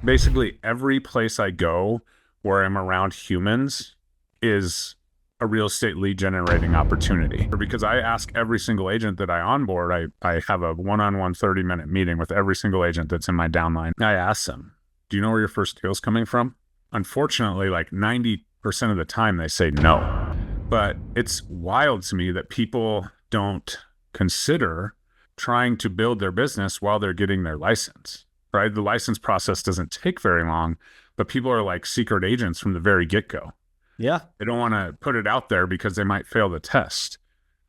Basically, every place I go where I'm around humans is a real estate lead generating opportunity. Because I ask every single agent that I onboard, I have a one-on-one 30-minute meeting with every single agent that's in my downline. I ask them, do you know where your first deal's coming from? Unfortunately, like 90% of the time they say no. But it's wild to me that people don't consider trying to build their business while they're getting their license, right? The license process doesn't take very long, but people are like secret agents from the very get-go. Yeah. They don't want to put it out there because they might fail the test.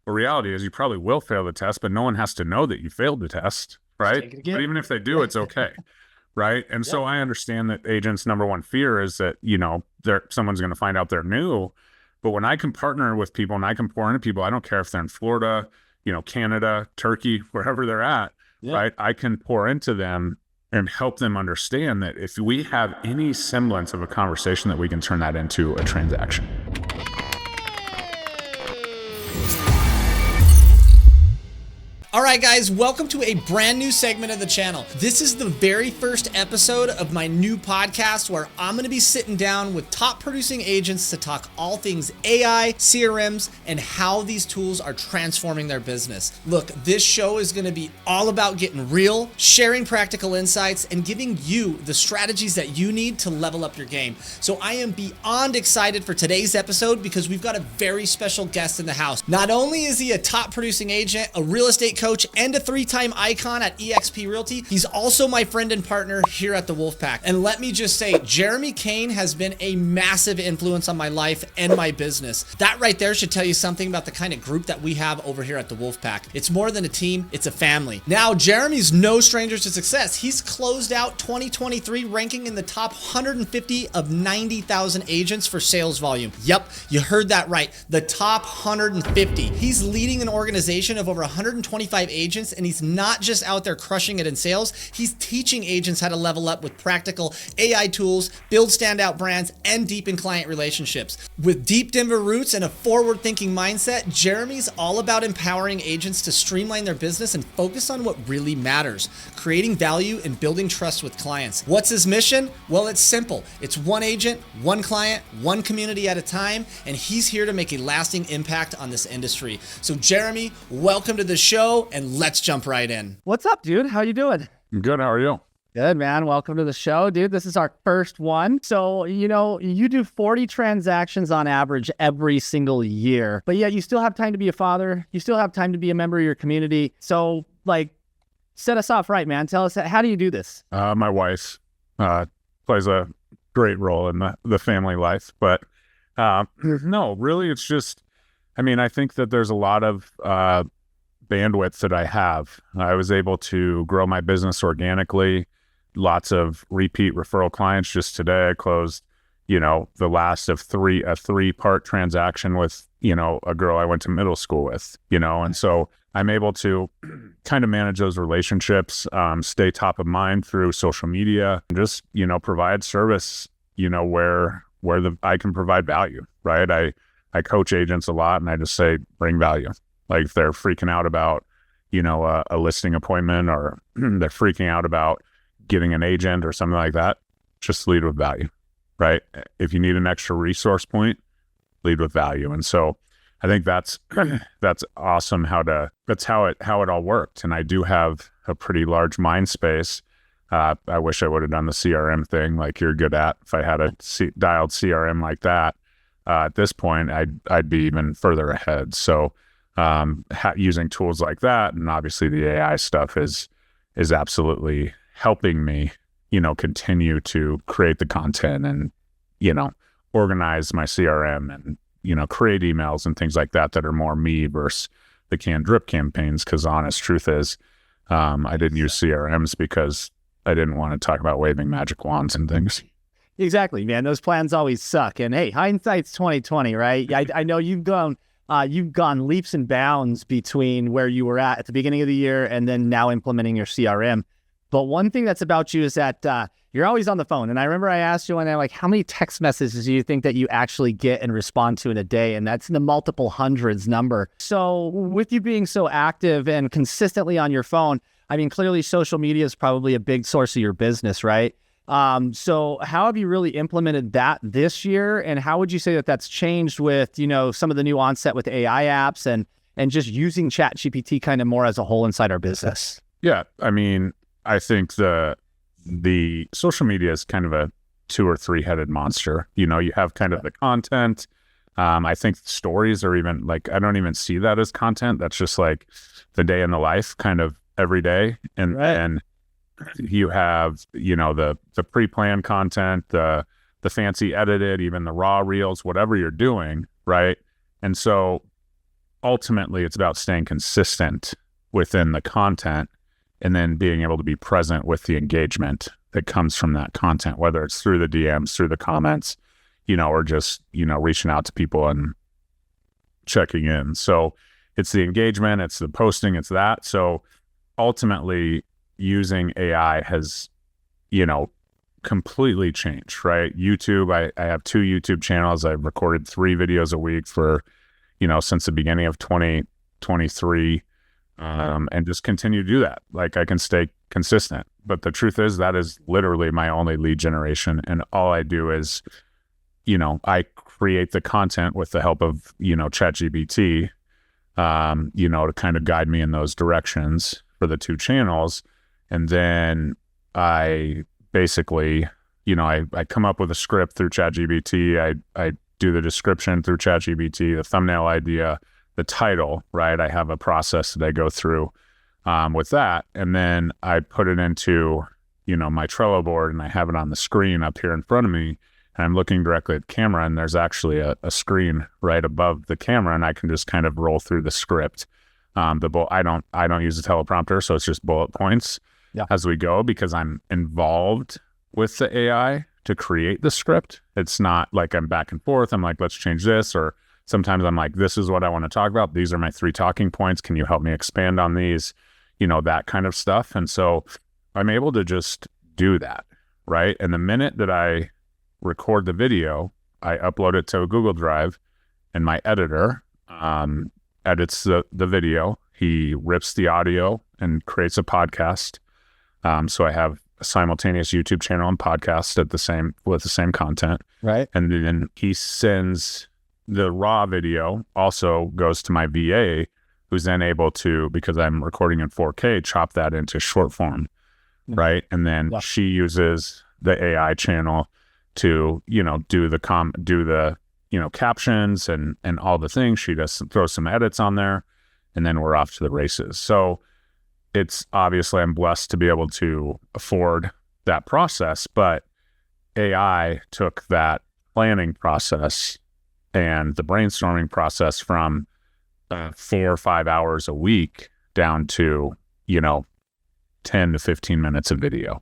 The reality is you probably will fail the test, but no one has to know that you failed the test, right? But even if they do, it's okay, right? And so I understand that agents' number one fear is that, someone's going to find out they're new. But when I can partner with people and I can pour into people, I don't care if they're in Florida, Canada, Turkey, wherever they're at, right? I can pour into them and help them understand that if we have any semblance of a conversation, that we can turn that into a transaction. All right, guys, welcome to a brand new segment of the channel. This is the very first episode of my new podcast where I'm going to be sitting down with top producing agents to talk all things AI, CRMs, and how these tools are transforming their business. Look, this show is going to be all about getting real, sharing practical insights, and giving you the strategies that you need to level up your game. So I am beyond excited for today's episode because we've got a very special guest in the house. Not only is he a top producing agent, a real estate coach, and a 3-time icon at eXp Realty, he's also my friend and partner here at the Wolfpack. And let me just say, Jeremy Kane has been a massive influence on my life and my business. That right there should tell you something about the kind of group that we have over here at the Wolfpack. It's more than a team, it's a family. Now, Jeremy's no stranger to success. He's closed out 2023 ranking in the top 150 of 90,000 agents for sales volume. Yep, you heard that right. The top 150. He's leading an organization of over 125 agents, and he's not just out there crushing it in sales. He's teaching agents how to level up with practical AI tools, build standout brands, and deepen client relationships. With deep Denver roots and a forward-thinking mindset, Jeremy's all about empowering agents to streamline their business and focus on what really matters, creating value and building trust with clients. What's his mission? Well, it's simple. It's one agent, one client, one community at a time, and he's here to make a lasting impact on this industry. So Jeremy, welcome to the show, and let's jump right in. What's up, dude? How you doing? Good. How are you? Good, man. Welcome to the show, dude. This is our first one. So, you do 40 transactions on average every single year, but yet you still have time to be a father. You still have time to be a member of your community. So, set us off right, man. Tell us, how do you do this? My wife plays a great role in the family life, but no, really, it's just, I think that there's a lot of bandwidth that I have. I was able to grow my business organically, lots of repeat referral clients. Just today I closed, the last of a three-part transaction with, a girl I went to middle school with, and so I'm able to kind of manage those relationships, stay top of mind through social media, and just, provide service, where I can provide value, right? I coach agents a lot, and I just say, bring value. Like if they're freaking out about, a listing appointment, or they're freaking out about getting an agent or something like that, just lead with value, right? If you need an extra resource point, lead with value. And so I think that's awesome that's how it all worked. And I do have a pretty large mind space. I wish I would have done the CRM thing like you're good at. If I had a dialed CRM like that, at this point, I'd be even further ahead. So using tools like that, and obviously the AI stuff is absolutely helping me, continue to create the content and, organize my CRM and, create emails and things like that are more me versus the canned drip campaigns. Because honest truth is, I didn't use CRMs because I didn't want to talk about waving magic wands and things. Exactly, man. Those plans always suck. And hey, hindsight's 2020, right? I know you've gone leaps and bounds between where you were at the beginning of the year and then now implementing your CRM. But one thing that's about you is that you're always on the phone. And I remember I asked you one day, how many text messages do you think that you actually get and respond to in a day? And that's in the multiple hundreds number. So with you being so active and consistently on your phone, clearly social media is probably a big source of your business, right? So how have you really implemented that this year? And how would you say that that's changed with, some of the new onset with AI apps and just using Chat GPT kind of more as a whole inside our business? Yeah. I mean, I think the social media is kind of a 2 or 3-headed monster. You have kind of the content. I think stories are even like, I don't even see that as content. That's just like the day in the life kind of every day. And you have, the pre-planned content, the fancy edited, even the raw reels, whatever you're doing. Right. And so ultimately it's about staying consistent within the content and then being able to be present with the engagement that comes from that content, whether it's through the DMs, through the comments, or just, reaching out to people and checking in. So it's the engagement, it's the posting, it's that. So ultimately using AI has, completely changed, right? YouTube, I have 2 YouTube channels. I've recorded 3 videos a week for, since the beginning of 2023, and just continue to do that. Like I can stay consistent, but the truth is that is literally my only lead generation. And all I do is, I create the content with the help of, Chat GPT, to kind of guide me in those directions for the 2 channels. And then I basically, I come up with a script through Chat GPT. I do the description through Chat GPT, the thumbnail idea, the title, right? I have a process that I go through with that. And then I put it into, my Trello board, and I have it on the screen up here in front of me. And I'm looking directly at the camera, and there's actually a screen right above the camera, and I can just kind of roll through the script. I don't use a teleprompter, so it's just bullet points as we go, because I'm involved with the AI to create the script. It's not like I'm back and forth. I'm like, let's change this. Or sometimes I'm like, this is what I want to talk about. These are my 3 talking points. Can you help me expand on these? That kind of stuff. And so I'm able to just do that, right? And the minute that I record the video, I upload it to a Google Drive, and my editor edits the video. He rips the audio and creates a podcast. So I have a simultaneous YouTube channel and podcast with the same content. Right. And then he sends the raw video, also goes to my VA, who's then able to, because I'm recording in 4K, chop that into short form. Right. And then she uses the AI channel to, do the captions and all the things. She does throw some edits on there, and then we're off to the races. So it's obviously, I'm blessed to be able to afford that process, but AI took that planning process and the brainstorming process from 4 or 5 hours a week down to, 10 to 15 minutes of video.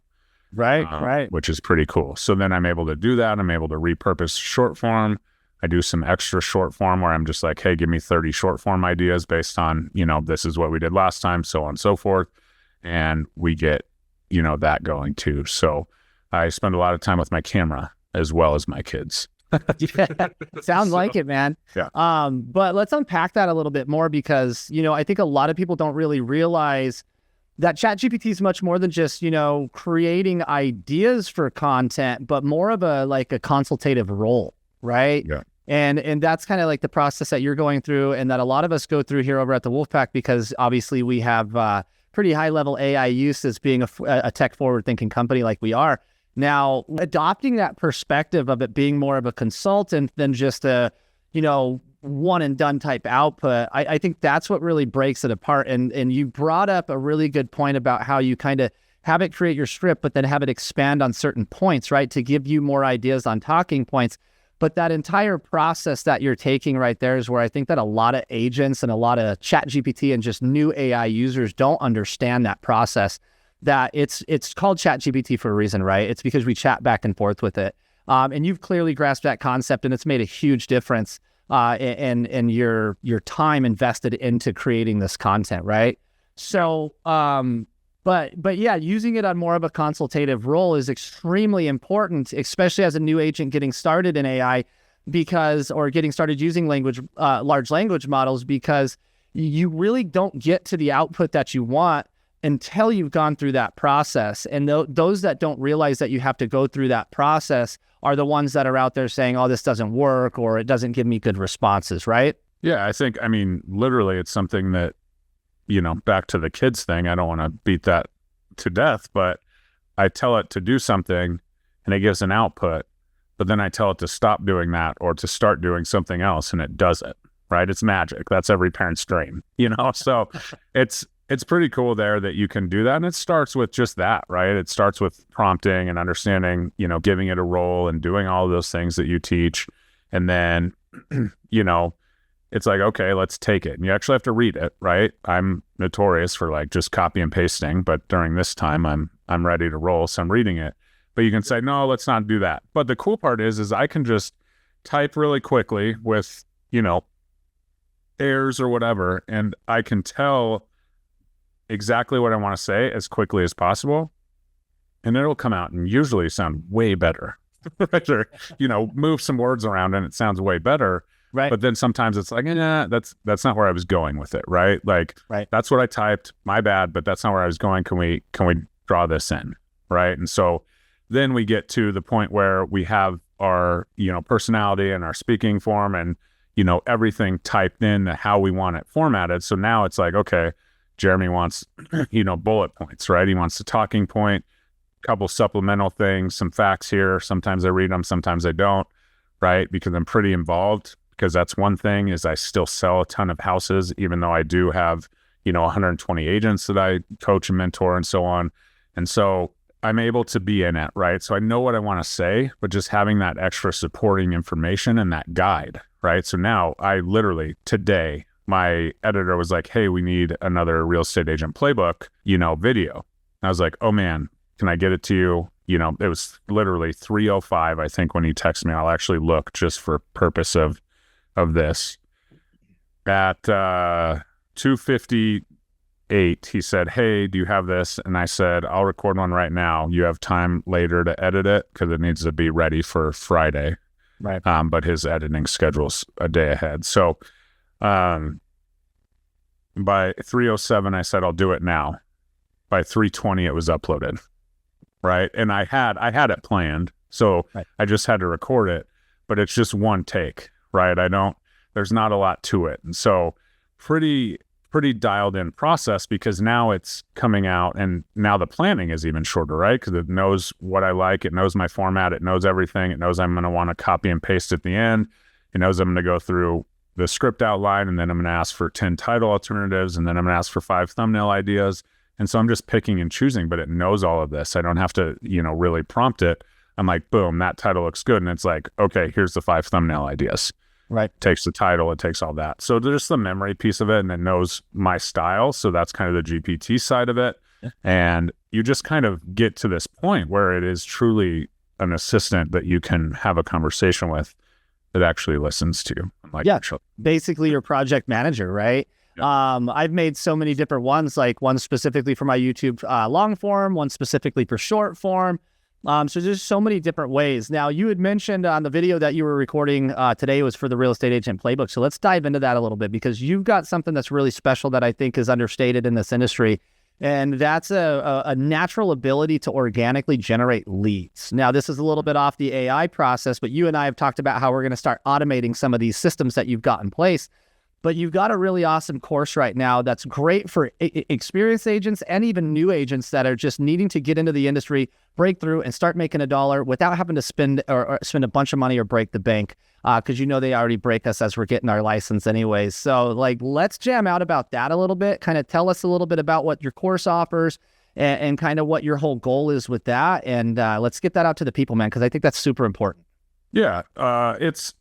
Right. Which is pretty cool. So then I'm able to do that. I'm able to repurpose short form. I do some extra short form where I'm just like, hey, give me 30 short form ideas based on, this is what we did last time, so on and so forth. And we get, that going too. So I spend a lot of time with my camera as well as my kids. Sounds like it, man. Yeah. But let's unpack that a little bit more, because, I think a lot of people don't really realize that Chat GPT is much more than just, creating ideas for content, but more of a consultative role, right? Yeah. And that's kind of like the process that you're going through, and that a lot of us go through here over at the Wolfpack, because obviously we have pretty high level AI use as being a tech forward thinking company like we are. Now, adopting that perspective of it being more of a consultant than just a, one and done type output, I think that's what really breaks it apart. And you brought up a really good point about how you kind of have it create your script, but then have it expand on certain points, right? To give you more ideas on talking points. But that entire process that you're taking right there is where I think that a lot of agents and a lot of Chat GPT and just new AI users don't understand that process. That it's called Chat GPT for a reason, right? It's because we chat back and forth with it. And you've clearly grasped that concept, and it's made a huge difference in your time invested into creating this content, right? So, but yeah, using it on more of a consultative role is extremely important, especially as a new agent getting started in AI, or getting started using large language models, because you really don't get to the output that you want until you've gone through that process. And those that don't realize that you have to go through that process are the ones that are out there saying, oh, this doesn't work, or it doesn't give me good responses, right? Yeah, I mean, literally, it's something that, back to the kids thing, I don't want to beat that to death, but I tell it to do something and it gives an output, but then I tell it to stop doing that or to start doing something else and it does it, right? It's magic. That's every parent's dream, So it's pretty cool there that you can do that. And it starts with just that, right? It starts with prompting and understanding, giving it a role and doing all of those things that you teach. And then, it's like, okay, let's take it. And you actually have to read it, right? I'm notorious for like just copy and pasting, but during this time I'm ready to roll. So I'm reading it, but you can say, no, let's not do that. But the cool part is I can just type really quickly with, errors or whatever. And I can tell exactly what I want to say as quickly as possible. And it'll come out and usually sound way better. Right? Or, move some words around and it sounds way better. Right. But then sometimes it's like, that's not where I was going with it, right? Like, right. That's what I typed, my bad, but that's not where I was going. Can we draw this in, right? And so then we get to the point where we have our, personality and our speaking form and, everything typed in how we want it formatted. So now it's like, okay, Jeremy wants, bullet points, right? He wants a talking point, a couple supplemental things, some facts here. Sometimes I read them, sometimes I don't, right? Because I'm pretty involved. Because that's one thing is I still sell a ton of houses, even though I do have, 120 agents that I coach and mentor and so on. And so I'm able to be in it, right? So I know what I want to say, but just having that extra supporting information and that guide, right? So now I literally today, my editor was like, hey, we need another real estate agent playbook, video. And I was like, oh man, can I get it to you? It was literally 3:05, I think, when he texted me. I'll actually look just for purpose of this. At 2:58, he said, hey, do you have this? And I said, I'll record one right now. You have time later to edit it because it needs to be ready for Friday. Right. But his editing schedule's a day ahead. So by 3:07, I said, I'll do it now. By 3:20, it was uploaded. Right. And I had it planned. So right. I just had to record it, but it's just one take. Right. There's not a lot to it. And so pretty dialed in process because now it's coming out and now the planning is even shorter, right? Because it knows what I like. It knows my format. It knows everything. It knows I'm going to want to copy and paste at the end. It knows I'm going to go through the script outline and then I'm going to ask for 10 title alternatives and then I'm going to ask for 5 thumbnail ideas. And so I'm just picking and choosing, but it knows all of this. I don't have to, really prompt it. I'm like, boom, that title looks good. And it's like, okay, here's the 5 thumbnail ideas. Right. It takes the title, it takes all that. So there's the memory piece of it and it knows my style. So that's kind of the GPT side of it. Yeah. And you just kind of get to this point where it is truly an assistant that you can have a conversation with that actually listens to you. Like, yeah, basically your project manager, right? Yeah. I've made so many different ones, like one specifically for my YouTube long form, one specifically for short form. So there's so many different ways. Now, you had mentioned on the video that you were recording today was for the Real Estate Agent Playbook. So let's dive into that a little bit because you've got something that's really special that I think is understated in this industry. And that's a natural ability to organically generate leads. Now, this is a little bit off the AI process, but you and I have talked about how we're going to start automating some of these systems that you've got in place. But you've got a really awesome course right now that's great for experienced agents and even new agents that are just needing to get into the industry, break through, and start making $1 without having to spend or spend a bunch of money or break the bank. Because they already break us as we're getting our license anyways. So let's jam out about that a little bit. Kind of tell us a little bit about what your course offers and kind of what your whole goal is with that. And let's get that out to the people, man, because I think that's super important. Yeah. Here's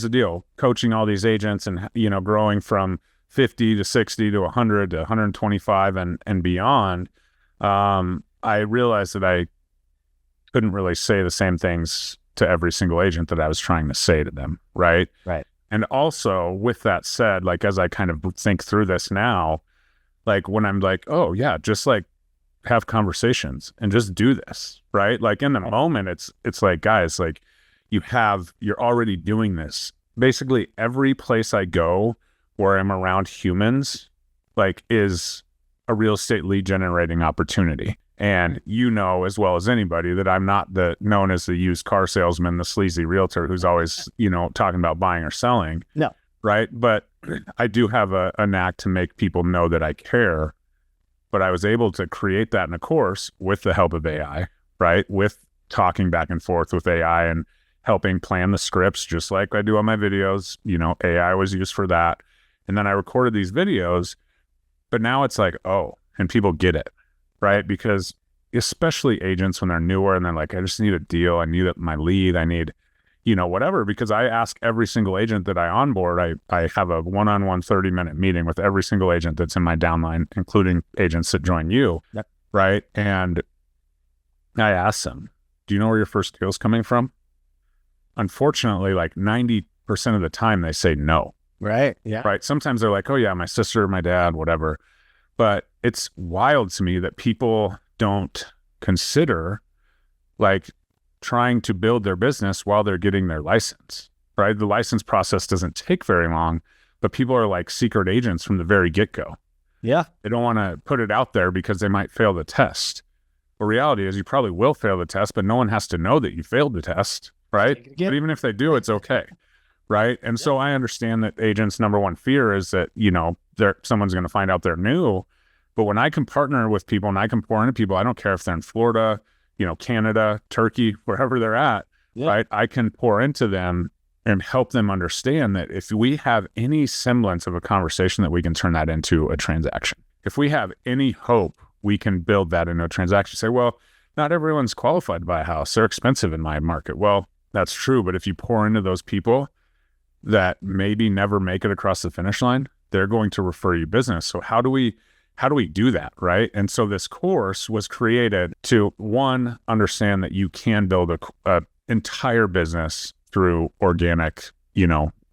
the deal. Coaching all these agents and, growing from 50 to 60 to 100 to 125 and beyond, I realized that I couldn't really say the same things to every single agent that I was trying to say to them. Right. Right. And also with that said, as I kind of think through this now, when I'm like, oh yeah, just have conversations and just do this. Right. In the moment, it's like, guys, you're already doing this. Basically every place I go where I'm around humans, is a real estate lead generating opportunity. And you know as well as anybody that I'm not known as the used car salesman, the sleazy realtor who's always, talking about buying or selling. No. Right. But I do have a knack to make people know that I care. But I was able to create that in a course with the help of AI, right? With talking back and forth with AI and helping plan the scripts, just like I do on my videos. AI was used for that. And then I recorded these videos, but now it's like, oh, and people get it, right? Because especially agents when they're newer and they're like, I just need a deal. I need my lead. I need, whatever, because I ask every single agent that I onboard, I have a one-on-one 30-minute meeting with every single agent that's in my downline, including agents that join you, yep. Right? And I ask them, do you know where your first deal is coming from? Unfortunately, like 90% of the time they say no. Right. Yeah. Right. Sometimes they're like, oh yeah, my sister, my dad, whatever. But it's wild to me that people don't consider like trying to build their business while they're getting their license, right? The license process doesn't take very long, but people are like secret agents from the very get-go. Yeah. They don't want to put it out there because they might fail the test. The reality is you probably will fail the test, but no one has to know that you failed the test, right? But even if they do, it's okay, right? And so I understand that agents' number one fear is that, someone's going to find out they're new. But when I can partner with people and I can pour into people, I don't care if they're in Florida, Canada, Turkey, wherever they're at, right? I can pour into them and help them understand that if we have any semblance of a conversation, that we can turn that into a transaction. If we have any hope, we can build that into a transaction. Say, well, not everyone's qualified to buy a house. They're expensive in my market. Well, that's true. But if you pour into those people that maybe never make it across the finish line, they're going to refer you business. So how do we do that, right? And so this course was created to, one, understand that you can build a entire business through organic,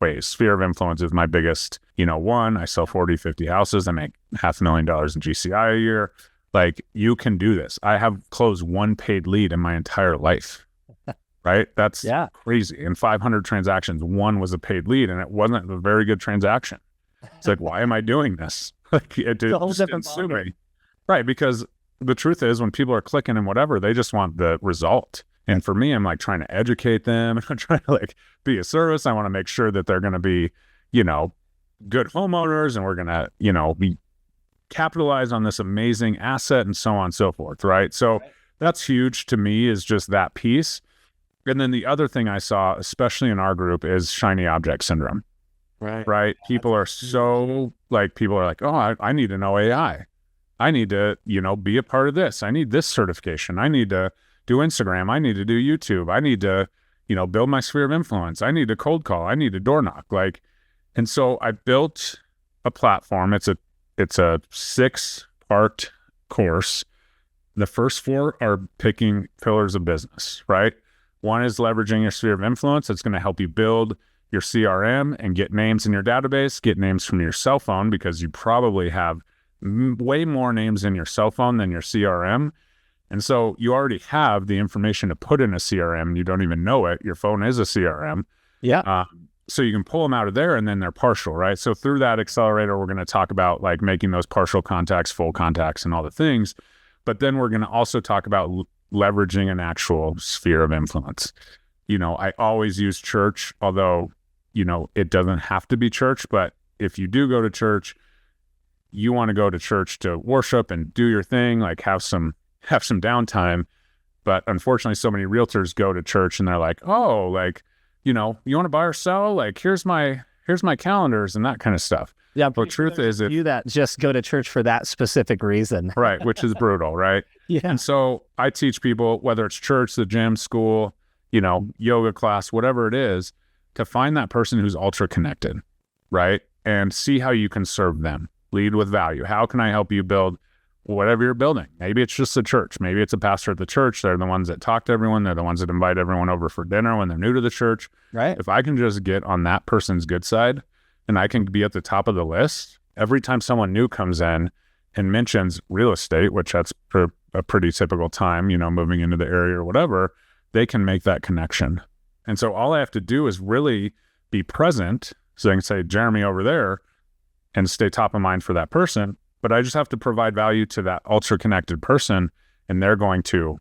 ways. Sphere of influence is my biggest, one. I sell 40, 50 houses. I make $500,000 in GCI a year. Like, you can do this. I have closed one paid lead in my entire life, right? That's crazy. In 500 transactions, one was a paid lead, and it wasn't a very good transaction. It's like, why am I doing this? Like, it's a whole different ballgame. Right, because the truth is, when people are clicking and whatever, they just want the result. And for me, I'm like trying to educate them. I'm trying to like be a service. I want to make sure that they're going to be, good homeowners, and we're going to, be capitalize on this amazing asset and so on and so forth. Right. So that's huge to me, is just that piece. And then the other thing I saw, especially in our group, is shiny object syndrome. Right. People are so people are like, oh, I need to know AI. I need to, be a part of this. I need this certification. I need to do Instagram. I need to do YouTube. I need to, build my sphere of influence. I need to cold call. I need to door knock. And so I built a platform. It's a 6-part course. The first 4 are picking pillars of business, right? One is leveraging your sphere of influence. It's going to help you build your CRM and get names in your database, get names from your cell phone, because you probably have way more names in your cell phone than your CRM. And so you already have the information to put in a CRM. You don't even know it. Your phone is a CRM. Yeah. So you can pull them out of there, and then they're partial, right? So through that accelerator, we're going to talk about making those partial contacts, full contacts, and all the things. But then we're going to also talk about leveraging an actual sphere of influence. I always use church, although, it doesn't have to be church. But if you do go to church, you want to go to church to worship and do your thing, have some downtime. But unfortunately, so many realtors go to church and they're like, oh, you want to buy or sell? Here's my calendars and that kind of stuff. Yeah. But truth is, you that just go to church for that specific reason. Right. Which is brutal. Right. Yeah. And so I teach people, whether it's church, the gym, school, yoga class, whatever it is, to find that person who's ultra connected, right? And see how you can serve them. Lead with value. How can I help you build whatever you're building? Maybe it's just a church. Maybe it's a pastor at the church. They're the ones that talk to everyone. They're the ones that invite everyone over for dinner when they're new to the church. Right. If I can just get on that person's good side and I can be at the top of the list, every time someone new comes in and mentions real estate, which that's a pretty typical time, moving into the area or whatever, they can make that connection. And so all I have to do is really be present, so I can say Jeremy over there and stay top of mind for that person. but I just have to provide value to that ultra connected person, and they're going to,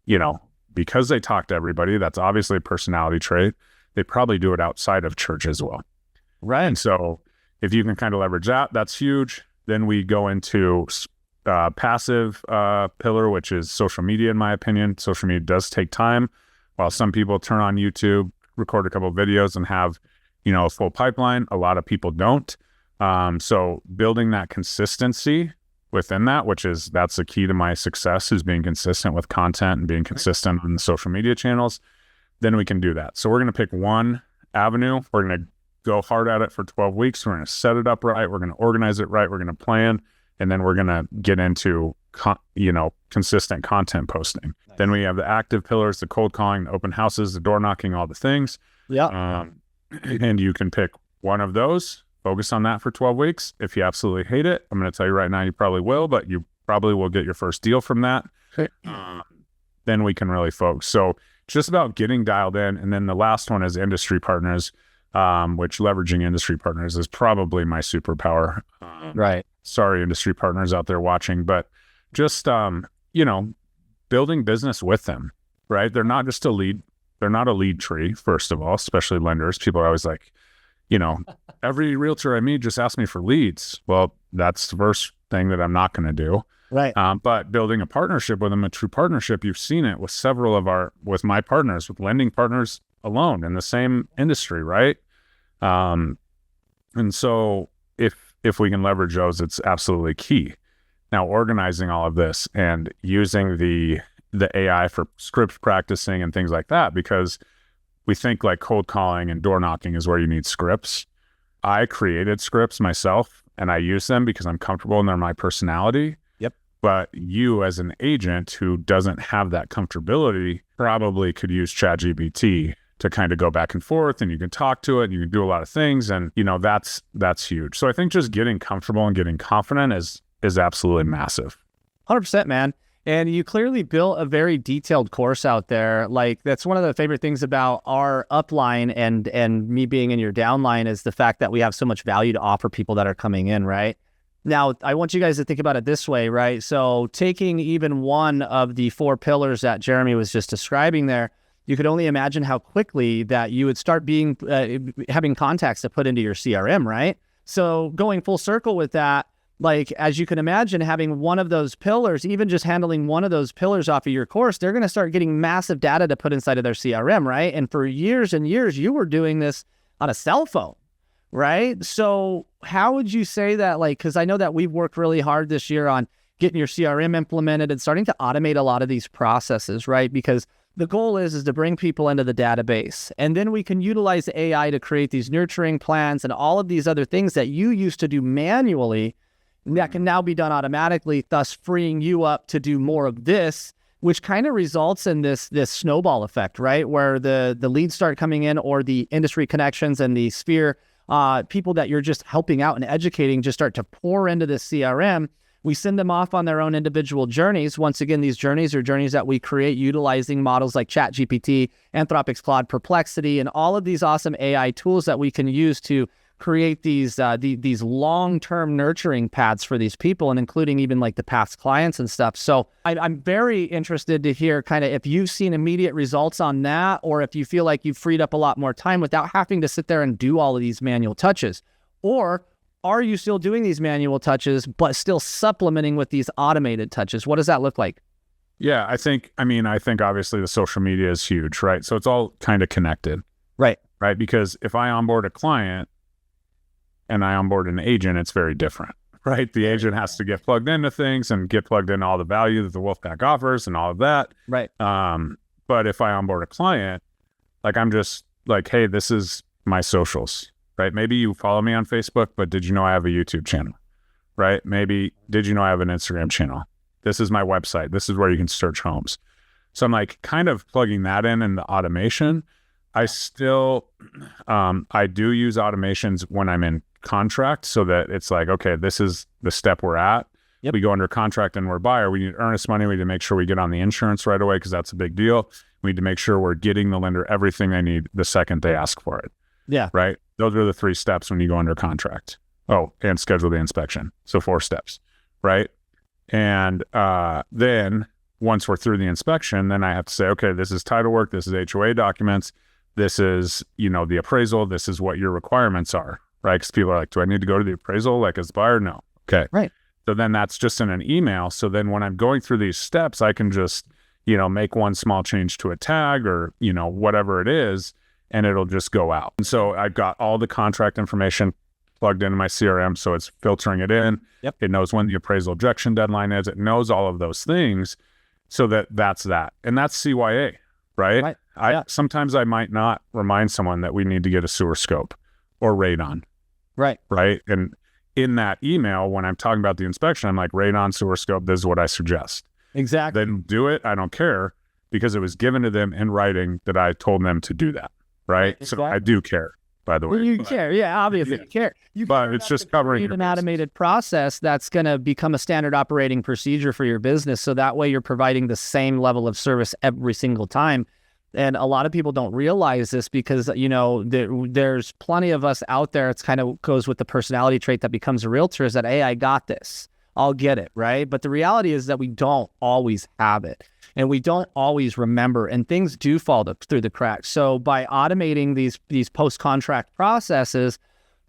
you know, because they talk to everybody, that's obviously a personality trait. They probably do it outside of church as well. Right. And so if you can kind of leverage that, that's huge. Then we go into passive pillar, which is social media, in my opinion. Social media does take time. While some people turn on YouTube, record a couple of videos and have, you know, a full pipeline, a lot of people don't. So building that consistency within that, that's the key to my success, is being consistent with content and being consistent on the social media channels. Then we can do that. So we're going to pick one avenue. We're going to go hard at it for 12 weeks. We're going to set it up right. We're going to organize it right. We're going to plan, and then we're going to get into, consistent content posting. Nice. Then we have the active pillars, the cold calling, the open houses, the door knocking, all the things. Yeah. And you can pick one of those, focus on that for 12 weeks. If you absolutely hate it, I'm going to tell you right now, you probably will, but you probably will get your first deal from that. Okay. Then we can really focus. So it's just about getting dialed in. And then the last one is industry partners, which leveraging industry partners is probably my superpower. Right. Sorry, industry partners out there watching, but just, building business with them, right? They're not just a lead. They're not a lead tree, first of all, especially lenders. People are always like, every realtor I meet just asks me for leads. Well, that's the first thing that I'm not going to do. Right. But building a partnership with them, a true partnership, you've seen it with several of with my partners, with lending partners alone in the same industry, right? And so if we can leverage those, it's absolutely key. Now, organizing all of this and using the AI for script practicing and things like that, because we think like cold calling and door knocking is where you need scripts. I created scripts myself and I use them because I'm comfortable and they're my personality. Yep. But you as an agent who doesn't have that comfortability probably could use Chat GPT to kind of go back and forth, and you can talk to it and you can do a lot of things. And, that's huge. So I think just getting comfortable and getting confident is absolutely massive. 100%, man. And you clearly built a very detailed course out there. Like, that's one of the favorite things about our upline and me being in your downline, is the fact that we have so much value to offer people that are coming in, right? Now, I want you guys to think about it this way, right? So taking even one of the 4 pillars that Jeremy was just describing there, you could only imagine how quickly that you would start having contacts to put into your CRM, right? So going full circle with that, like, as you can imagine, having one of those pillars, even just handling one of those pillars off of your course, they're going to start getting massive data to put inside of their CRM, right? And for years and years, you were doing this on a cell phone, right? So how would you say that, like, because I know that we've worked really hard this year on getting your CRM implemented and starting to automate a lot of these processes, right? Because the goal is to bring people into the database, and then we can utilize AI to create these nurturing plans and all of these other things that you used to do manually that can now be done automatically, thus freeing you up to do more of this, which kind of results in this snowball effect, right? Where the leads start coming in, or the industry connections and the sphere people that you're just helping out and educating just start to pour into this CRM. We send them off on their own individual journeys. Once again, these journeys are journeys that we create utilizing models like Chat GPT, Anthropic's Claude, Perplexity, and all of these awesome AI tools that we can use to create these long-term nurturing paths for these people, and including even like the past clients and stuff. So I'm very interested to hear kind of if you've seen immediate results on that, or if you feel like you've freed up a lot more time without having to sit there and do all of these manual touches. Or are you still doing these manual touches, but still supplementing with these automated touches? What does that look like? Yeah, I think obviously the social media is huge, right? So it's all kind of connected. Right. Right. Because if I onboard a client and I onboard an agent, it's very different, right? The agent has to get plugged into things and get plugged into all the value that the Wolfpack offers and all of that. Right. But if I onboard a client, like, I'm just like, hey, this is my socials. Right? Maybe you follow me on Facebook, but did you know I have a YouTube channel? Right? Maybe did you know I have an Instagram channel? This is my website. This is where you can search homes. So I'm like kind of plugging that in the automation. I still, I do use automations when I'm in contract, so that it's like, okay, this is the step we're at. Yep. We go under contract and we're a buyer. We need earnest money. We need to make sure we get on the insurance right away, because that's a big deal. We need to make sure we're getting the lender everything they need the second they ask for it. Yeah. Right. Those are the 3 steps when you go under contract. Oh, and schedule the inspection. So 4 steps. right? And then once we're through the inspection, then I have to say, okay, this is title work, this is HOA documents, this is, the appraisal, this is what your requirements are, right? Because people are like, do I need to go to the appraisal like as a buyer? No. Okay. Right. So then that's just in an email. So then when I'm going through these steps, I can just, make one small change to a tag or, whatever it is, and it'll just go out. And so I've got all the contract information plugged into my CRM. So it's filtering it in. Yep. It knows when the appraisal objection deadline is. It knows all of those things. So that's that. And that's CYA, right? Sometimes I might not remind someone that we need to get a sewer scope or radon. Right. Right. And in that email, when I'm talking about the inspection, I'm like, radon, sewer scope, this is what I suggest. Exactly. Then do it. I don't care, because it was given to them in writing that I told them to do that. Right. Exactly. So I do care, by the way. Well, you care. Yeah, obviously you care. But it's just covering an automated process that's going to become a standard operating procedure for your business. So that way you're providing the same level of service every single time. And a lot of people don't realize this because, there's plenty of us out there. It's kind of goes with the personality trait that becomes a realtor, is that, hey, I got this. I'll get it, right? But the reality is that we don't always have it, and we don't always remember, and things do fall through the cracks. So by automating these post-contract processes,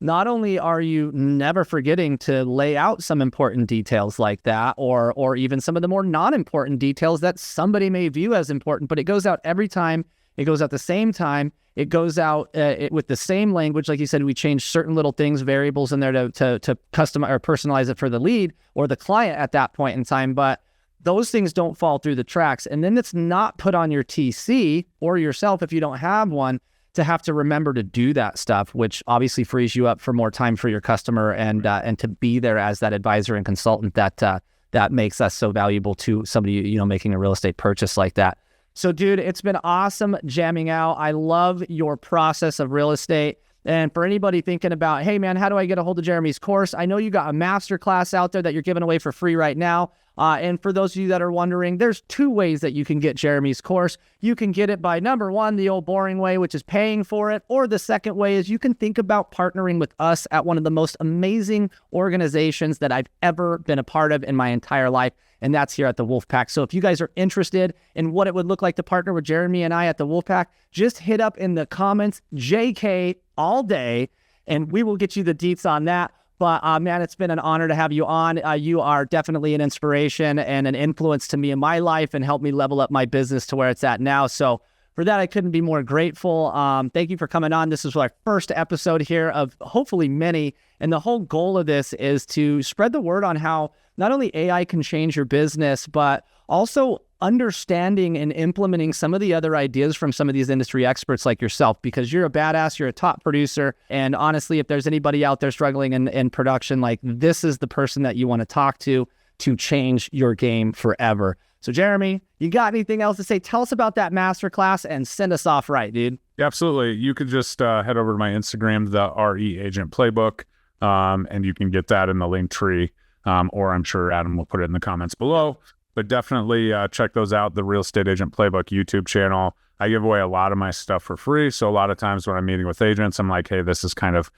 not only are you never forgetting to lay out some important details like that, or even some of the more non-important details that somebody may view as important, but it goes out every time. It goes out the same time. It goes out with the same language. Like you said, we change certain little things, variables in there to customize or personalize it for the lead or the client at that point in time. But those things don't fall through the tracks. And then it's not put on your TC or yourself, if you don't have one, to have to remember to do that stuff, which obviously frees you up for more time for your customer and to be there as that advisor and consultant that makes us so valuable to somebody, making a real estate purchase like that. So, dude, it's been awesome jamming out. I love your process of real estate. And for anybody thinking about, hey, man, how do I get a hold of Jeremy's course? I know you got a masterclass out there that you're giving away for free right now. And for those of you that are wondering, there's two ways that you can get Jeremy's course. You can get it by, number one, the old boring way, which is paying for it. Or the second way is you can think about partnering with us at one of the most amazing organizations that I've ever been a part of in my entire life. And that's here at the Wolfpack. So if you guys are interested in what it would look like to partner with Jeremy and I at the Wolfpack, just hit up in the comments, JK all day, and we will get you the deets on that. But man, it's been an honor to have you on. You are definitely an inspiration and an influence to me in my life and helped me level up my business to where it's at now. So for that, I couldn't be more grateful. Thank you for coming on. This is our first episode here of hopefully many. And the whole goal of this is to spread the word on how not only AI can change your business, but also understanding and implementing some of the other ideas from some of these industry experts like yourself, because you're a badass, you're a top producer. And honestly, if there's anybody out there struggling in production, like this is the person that you want to talk to change your game forever. So Jeremy, you got anything else to say? Tell us about that masterclass and send us off right, dude. Yeah, absolutely. You could just head over to my Instagram, the RE Agent Playbook, and you can get that in the link tree, or I'm sure Adam will put it in the comments below. But definitely check those out, the Real Estate Agent Playbook YouTube channel. I give away a lot of my stuff for free. So a lot of times when I'm meeting with agents, I'm like, hey, this is kind of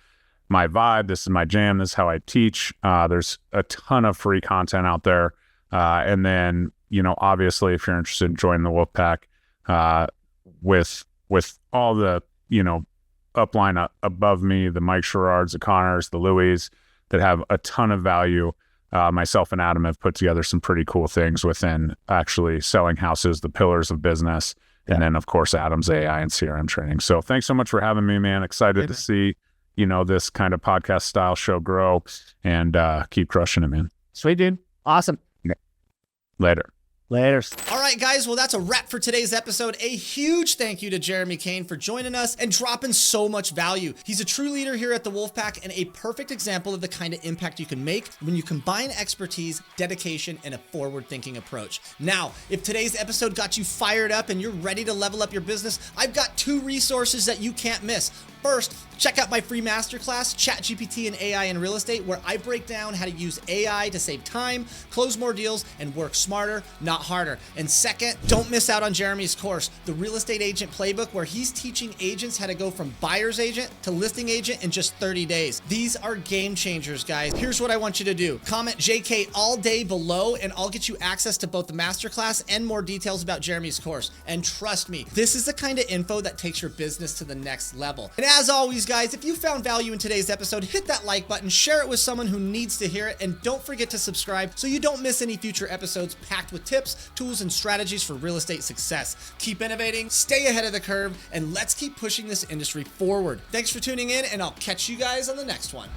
my vibe. This is my jam. This is how I teach. There's a ton of free content out there. And then, obviously, if you're interested in joining the Wolfpack, with all the, upline above me, the Mike Sherrards, the Connors, the Louis that have a ton of value. Myself and Adam have put together some pretty cool things within actually selling houses, the pillars of business, and then of course Adam's AI and CRM training. So thanks so much for having me, man. Excited to see, this kind of podcast style show grow and keep crushing it, man. Sweet, dude. Awesome. Later. All right, guys. Well, that's a wrap for today's episode. A huge thank you to Jeremy Kane for joining us and dropping so much value. He's a true leader here at the Wolfpack and a perfect example of the kind of impact you can make when you combine expertise, dedication, and a forward-thinking approach. Now, if today's episode got you fired up and you're ready to level up your business, I've got two resources that you can't miss. first, check out my free masterclass, Chat GPT and AI in Real Estate, where I break down how to use AI to save time, close more deals, and work smarter, not harder. And second, don't miss out on Jeremy's course, the Real Estate Agent Playbook, where he's teaching agents how to go from buyer's agent to listing agent in just 30 days. These are game changers, guys. Here's what I want you to do. Comment JK all day below, and I'll get you access to both the masterclass and more details about Jeremy's course. And trust me, this is the kind of info that takes your business to the next level. And as always, guys, if you found value in today's episode, hit that like button, share it with someone who needs to hear it, and don't forget to subscribe so you don't miss any future episodes packed with tips, tools, and strategies for real estate success. Keep innovating, stay ahead of the curve, and let's keep pushing this industry forward. Thanks for tuning in, and I'll catch you guys on the next one.